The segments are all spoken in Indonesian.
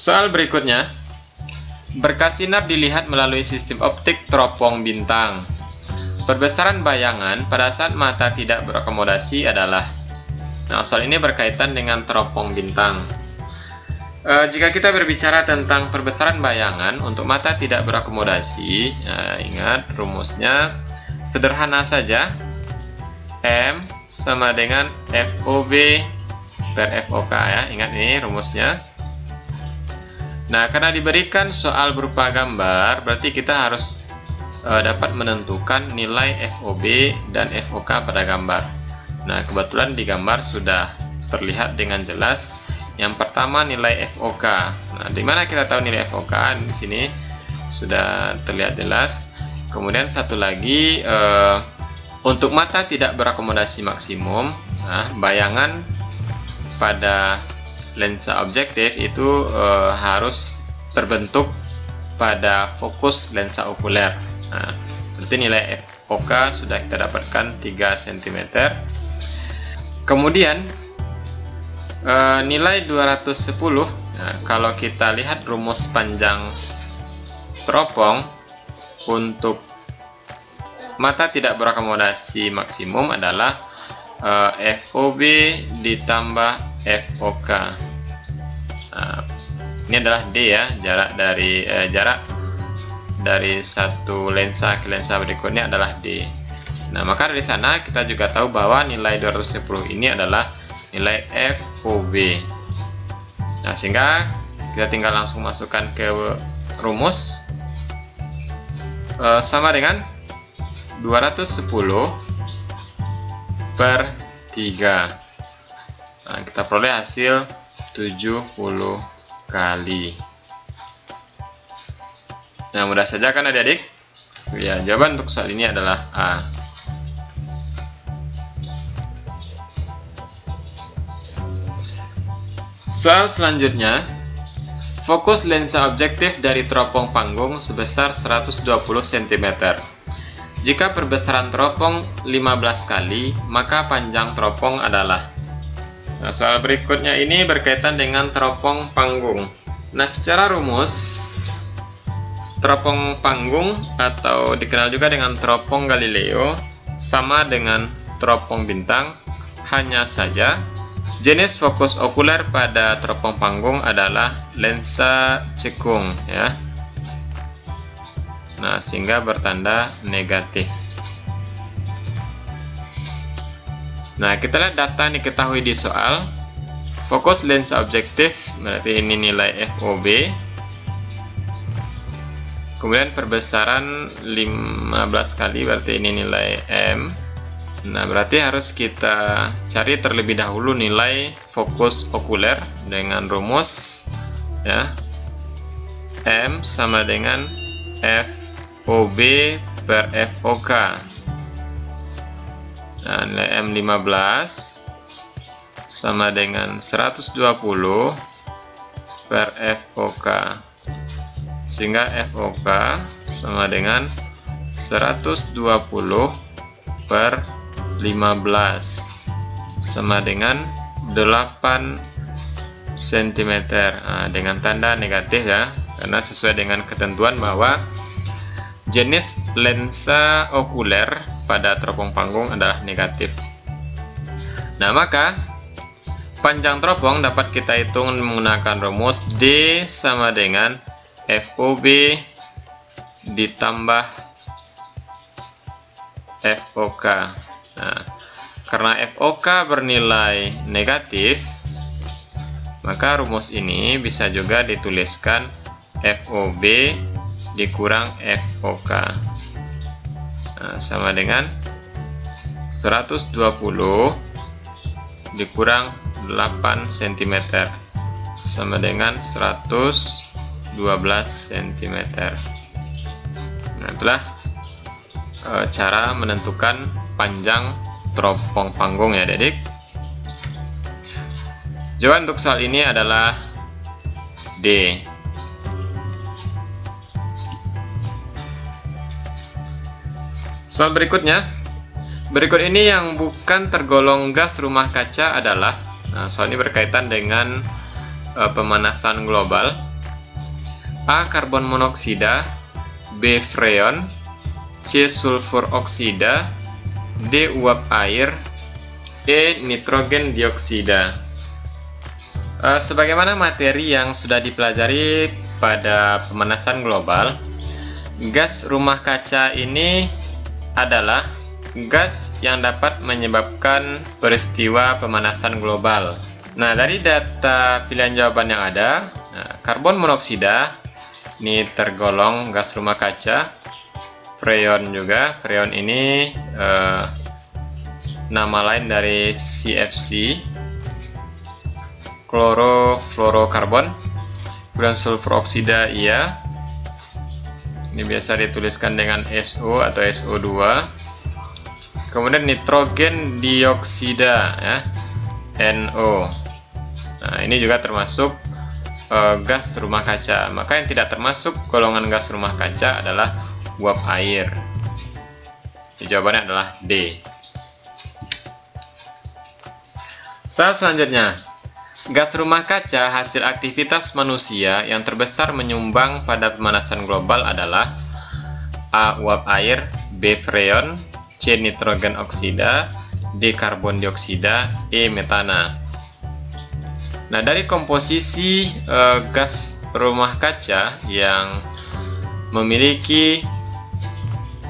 Soal berikutnya, berkas sinar dilihat melalui sistem optik teropong bintang. Perbesaran bayangan pada saat mata tidak berakomodasi adalah. Nah, soal ini berkaitan dengan teropong bintang. Jika kita berbicara tentang perbesaran bayangan untuk mata tidak berakomodasi, ingat rumusnya sederhana saja. M sama dengan FOB per FOK ya. Ingat ini rumusnya. Nah, karena diberikan soal berupa gambar, berarti kita harus dapat menentukan nilai FOB dan FOK pada gambar. Nah, kebetulan di gambar sudah terlihat dengan jelas. Yang pertama nilai FOK. Nah, di mana kita tahu nilai FOK? Di sini sudah terlihat jelas. Kemudian satu lagi, untuk mata tidak berakomodasi maksimum, nah, bayangan pada lensa objektif itu harus terbentuk pada fokus lensa okuler. Nah, berarti nilai FOK sudah kita dapatkan 3 cm. Kemudian nilai 210, nah, kalau kita lihat rumus panjang teropong untuk mata tidak berakomodasi maksimum adalah FOB ditambah FOK. Nah, ini adalah D ya, jarak dari satu lensa ke lensa berikutnya adalah D. Nah, maka dari sana kita juga tahu bahwa nilai 210 ini adalah nilai FOB. Nah, sehingga kita tinggal langsung masukkan ke rumus, sama dengan 210 per 3. Nah, kita peroleh hasil 70 kali. Nah, mudah saja kan adik-adik? Ya, jawaban untuk soal ini adalah A. Soal selanjutnya, fokus lensa objektif dari teropong panggung sebesar 120 cm. Jika perbesaran teropong 15 kali, maka panjang teropong adalah. Nah, soal berikutnya ini berkaitan dengan teropong panggung. Nah, secara rumus, teropong panggung atau dikenal juga dengan teropong Galileo sama dengan teropong bintang, hanya saja jenis fokus okuler pada teropong panggung adalah lensa cekung ya. Nah, sehingga bertanda negatif. Nah, kita lihat data yang diketahui di soal. Fokus lensa objektif berarti ini nilai FOB. Kemudian perbesaran 15 kali berarti ini nilai M. Nah, berarti harus kita cari terlebih dahulu nilai fokus okuler dengan rumus ya. M sama dengan FOB per FOK. Nah, nilai M 15 sama dengan 120 per FOK. Sehingga FOK sama dengan 120 per 15 sama dengan 8 cm. Nah, dengan tanda negatif ya, karena sesuai dengan ketentuan bahwa jenis lensa okuler pada teropong panggung adalah negatif. Nah, maka panjang teropong dapat kita hitung menggunakan rumus D sama dengan FOB ditambah FOK. Nah, karena FOK bernilai negatif, maka rumus ini bisa juga dituliskan FOB dikurang FOK. Nah, sama dengan 120 dikurang 8 cm sama dengan 112 cm. Nah, itulah cara menentukan panjang teropong panggung ya adik. Jawaban untuk soal ini adalah D. Soal berikutnya, berikut ini yang bukan tergolong gas rumah kaca adalah, nah, soal ini berkaitan dengan pemanasan global. A. Karbon monoksida, B. freon, C. sulfur oksida, D. uap air, E. nitrogen dioksida. Sebagaimana materi yang sudah dipelajari pada pemanasan global, gas rumah kaca ini adalah gas yang dapat menyebabkan peristiwa pemanasan global. Nah, dari data pilihan jawaban yang ada, karbon monoksida ini tergolong gas rumah kaca. Freon juga, freon ini nama lain dari CFC, klorofluorokarbon. Kemudian sulfur oksida iya, ini biasa dituliskan dengan SO atau SO2. Kemudian nitrogen dioksida ya, NO. Nah, ini juga termasuk gas rumah kaca. Maka yang tidak termasuk golongan gas rumah kaca adalah uap air. Jawabannya adalah D. Soal selanjutnya, gas rumah kaca hasil aktivitas manusia yang terbesar menyumbang pada pemanasan global adalah A. uap air, B. freon, C. nitrogen oksida, D. karbon dioksida, E. metana. Nah, dari komposisi gas rumah kaca yang memiliki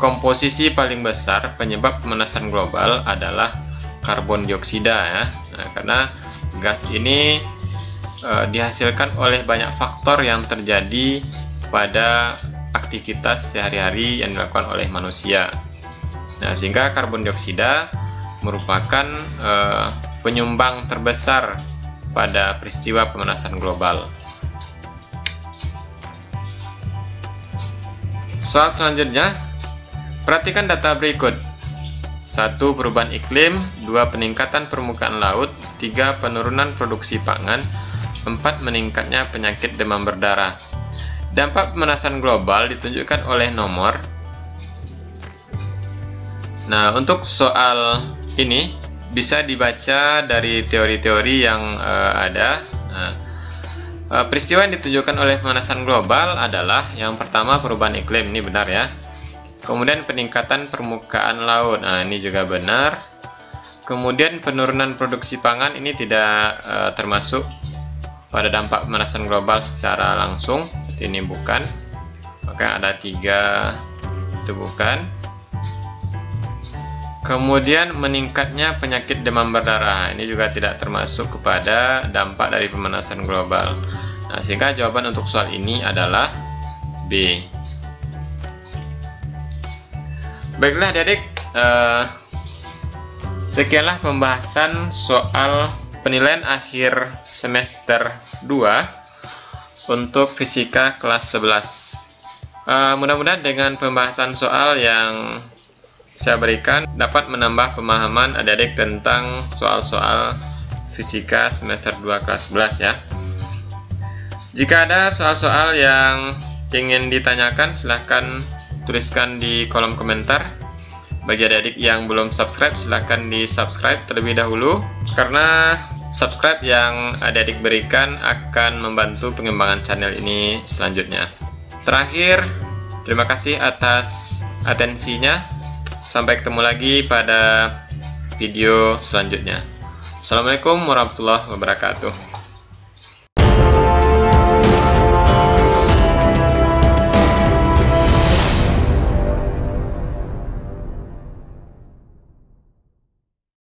komposisi paling besar penyebab pemanasan global adalah karbon dioksida ya. Nah, karena gas ini dihasilkan oleh banyak faktor yang terjadi pada aktivitas sehari-hari yang dilakukan oleh manusia. Nah, sehingga karbon dioksida merupakan penyumbang terbesar pada peristiwa pemanasan global. Soal selanjutnya, perhatikan data berikut. 1. Perubahan iklim, 2. Peningkatan permukaan laut, 3. Penurunan produksi pangan, 4. Meningkatnya penyakit demam berdarah. Dampak pemanasan global ditunjukkan oleh nomor. Nah, untuk soal ini bisa dibaca dari teori-teori yang ada. Nah, peristiwa yang ditunjukkan oleh pemanasan global adalah yang pertama perubahan iklim, ini benar ya. Kemudian peningkatan permukaan laut, nah ini juga benar. Kemudian penurunan produksi pangan ini tidak termasuk pada dampak pemanasan global secara langsung, ini bukan. Maka ada 3 itu bukan. Kemudian meningkatnya penyakit demam berdarah, ini juga tidak termasuk kepada dampak dari pemanasan global. Nah, sehingga jawaban untuk soal ini adalah B. Baiklah adik-adik, sekianlah pembahasan soal penilaian akhir semester 2 untuk fisika kelas 11. Mudah-mudahan dengan pembahasan soal yang saya berikan dapat menambah pemahaman adik-adik tentang soal-soal fisika semester 2 kelas 11 ya. Jika ada soal-soal yang ingin ditanyakan, silahkan tuliskan di kolom komentar. Bagi adik-adik yang belum subscribe, silahkan di subscribe terlebih dahulu, karena subscribe yang adik-adik berikan akan membantu pengembangan channel ini selanjutnya. Terakhir, terima kasih atas atensinya. Sampai ketemu lagi pada video selanjutnya. Assalamualaikum warahmatullahi wabarakatuh.